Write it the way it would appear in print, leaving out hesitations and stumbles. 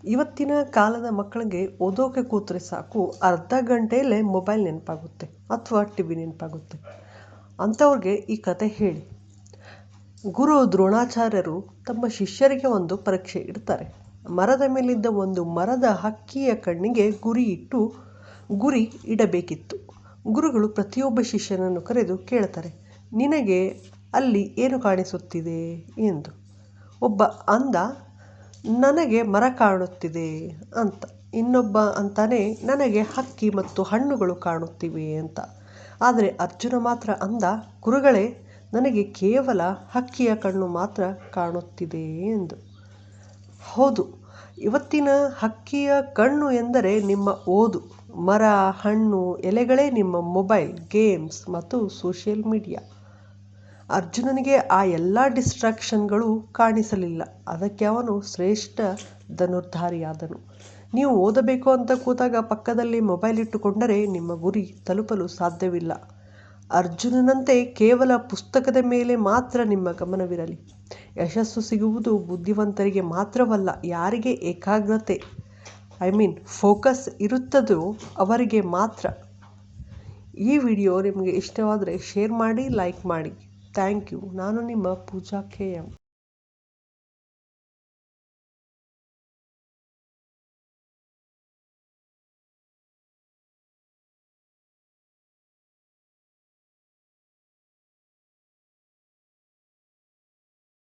ಇವತ್ತಿನ ಕಾಲದ ಮಕ್ಕಳಿಗೆ ಓದೋಕೆ ಕೂತ್ರೆ ಸಾಕು, ಅರ್ಧ ಗಂಟೆಯಲ್ಲೇ ಮೊಬೈಲ್ ನೆನಪಾಗುತ್ತೆ ಅಥವಾ ಟಿ ವಿ ನೆನಪಾಗುತ್ತೆ. ಅಂಥವ್ರಿಗೆ ಈ ಕತೆ ಹೇಳಿ. ಗುರು ದ್ರೋಣಾಚಾರ್ಯರು ತಮ್ಮ ಶಿಷ್ಯರಿಗೆ ಒಂದು ಪರೀಕ್ಷೆ ಇಡ್ತಾರೆ. ಮರದ ಮೇಲಿದ್ದ ಒಂದು ಮರದ ಹಕ್ಕಿಯ ಕಣ್ಣಿಗೆ ಗುರಿ ಇಡಬೇಕಿತ್ತು. ಗುರುಗಳು ಪ್ರತಿಯೊಬ್ಬ ಶಿಷ್ಯನನ್ನು ಕರೆದು ಕೇಳ್ತಾರೆ, ನಿನಗೆ ಅಲ್ಲಿ ಏನು ಕಾಣಿಸುತ್ತಿದೆ ಎಂದು. ಒಬ್ಬ ಅಂದ, ನನಗೆ ಮರ ಕಾಣುತ್ತಿದೆ ಅಂತ. ಇನ್ನೊಬ್ಬ ಅಂತಾನೆ, ನನಗೆ ಹಕ್ಕಿ ಮತ್ತು ಹಣ್ಣುಗಳು ಕಾಣುತ್ತಿವೆ ಅಂತ. ಆದರೆ ಅರ್ಜುನ ಮಾತ್ರ ಅಂದ, ಗುರುಗಳೇ, ನನಗೆ ಕೇವಲ ಹಕ್ಕಿಯ ಕಣ್ಣು ಮಾತ್ರ ಕಾಣುತ್ತಿದೆ ಎಂದು. ಹೌದು, ಇವತ್ತಿನ ಹಕ್ಕಿಯ ಕಣ್ಣು ಎಂದರೆ ನಿಮ್ಮ ಓದು, ಮರ, ಹಣ್ಣು, ಎಲೆಗಳೇ ನಿಮ್ಮ ಮೊಬೈಲ್, ಗೇಮ್ಸ್ ಮತ್ತು ಸೋಷಿಯಲ್ ಮೀಡಿಯಾ. ಅರ್ಜುನನಿಗೆ ಆ ಎಲ್ಲ ಡಿಸ್ಟ್ರಾಕ್ಷನ್ಗಳು ಕಾಣಿಸಲಿಲ್ಲ. ಅದಕ್ಕೆ ಅವನು ಶ್ರೇಷ್ಠ ಧನುರ್ಧಾರಿಯಾದನು. ನೀವು ಓದಬೇಕು ಅಂತ ಕೂತಾಗ ಪಕ್ಕದಲ್ಲಿ ಮೊಬೈಲ್ ಇಟ್ಟುಕೊಂಡರೆ ನಿಮ್ಮ ಗುರಿ ತಲುಪಲು ಸಾಧ್ಯವಿಲ್ಲ. ಅರ್ಜುನನಂತೆ ಕೇವಲ ಪುಸ್ತಕದ ಮೇಲೆ ಮಾತ್ರ ನಿಮ್ಮ ಗಮನವಿರಲಿ. ಯಶಸ್ಸು ಸಿಗುವುದು ಬುದ್ಧಿವಂತರಿಗೆ ಮಾತ್ರವಲ್ಲ, ಯಾರಿಗೆ ಏಕಾಗ್ರತೆ ಫೋಕಸ್ ಇರುತ್ತದೋ ಅವರಿಗೆ ಮಾತ್ರ. ಈ ವಿಡಿಯೋ ನಿಮಗೆ ಇಷ್ಟವಾದರೆ ಶೇರ್ ಮಾಡಿ, ಲೈಕ್ ಮಾಡಿ. Thank you. ನಾನು ನಿಮ್ಮ ಪೂಜಾ KM.